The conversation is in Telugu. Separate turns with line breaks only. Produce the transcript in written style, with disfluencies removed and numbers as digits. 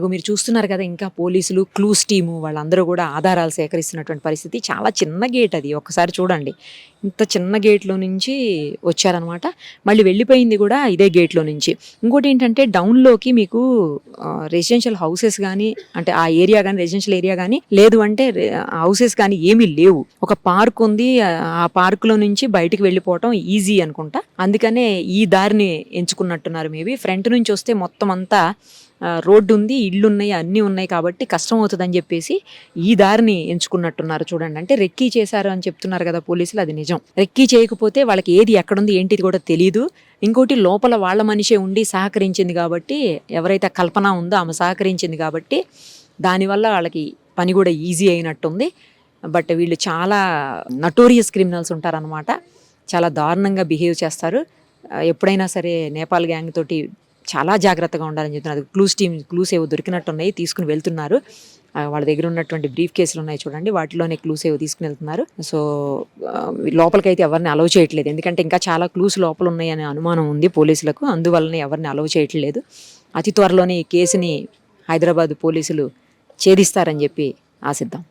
అగో మీరు చూస్తున్నారు కదా, ఇంకా పోలీసులు క్లూస్ టీము వాళ్ళందరూ కూడా ఆధారాలు సేకరిస్తున్నటువంటి పరిస్థితి. చాలా చిన్న గేట్ అది, ఒక్కసారి చూడండి. ఇంత చిన్న గేట్లో నుంచి వచ్చారనమాట. మళ్ళీ వెళ్ళిపోయింది కూడా ఇదే గేట్లో నుంచి. ఇంకోటి ఏంటంటే డౌన్లోకి మీకు రెసిడెన్షియల్ హౌసెస్ కానీ, అంటే ఆ ఏరియా కానీ, రెసిడెన్షియల్ ఏరియా కానీ, లేదు అంటే హౌసెస్ కానీ ఏమీ లేవు. ఒక పార్క్ ఉంది, ఆ పార్కులో నుంచి బయటికి వెళ్ళిపోవటం ఈజీ అనుకుంటా. అందుకనే ఈ దారిని ఎంచుకున్నట్టున్నారు మేబీ. ఫ్రంట్ నుంచి వస్తే మొత్తం అంతా రోడ్డు ఉంది, ఇళ్ళు ఉన్నాయి, అన్నీ ఉన్నాయి కాబట్టి కష్టం అవుతుందని చెప్పేసి ఈ దారిని ఎంచుకున్నట్టున్నారు. చూడండి, అంటే రెక్కీ చేశారు అని చెప్తున్నారు కదా పోలీసులు, అది నిజం. రెక్కీ చేయకపోతే వాళ్ళకి ఏది ఎక్కడుంది ఏంటిది కూడా తెలియదు. ఇంకోటి లోపల వాళ్ళ మనిషే ఉండి సహకరించింది కాబట్టి, ఎవరైతే కల్పన ఉందో ఆమె సహకరించింది కాబట్టి దానివల్ల వాళ్ళకి పని కూడా ఈజీ అయినట్టుంది. బట్ వీళ్ళు చాలా నటోరియస్ క్రిమినల్స్ ఉంటారనమాట. చాలా దారుణంగా బిహేవ్ చేస్తారు. ఎప్పుడైనా సరే నేపాల్ గ్యాంగ్ తోటి చాలా జాగ్రత్తగా ఉండాలని చెప్తున్నారు. క్లూస్ ఏవో దొరికినట్టున్నాయి, తీసుకుని వెళ్తున్నారు. వాళ్ళ దగ్గర ఉన్నటువంటి బ్రీఫ్ కేసులు ఉన్నాయి చూడండి, వాటిలోనే క్లూస్ ఏవో తీసుకుని వెళ్తున్నారు. సో లోపలికైతే ఎవరిని అలౌ చేయట్లేదు, ఎందుకంటే ఇంకా చాలా క్లూస్ లోపల ఉన్నాయి అనే అనుమానం ఉంది పోలీసులకు. అందువల్లనే ఎవరిని అలౌ చేయట్లేదు. అతి త్వరలోనే ఈ కేసుని హైదరాబాద్ పోలీసులు ఛేదిస్తారని చెప్పి ఆశిద్దాం.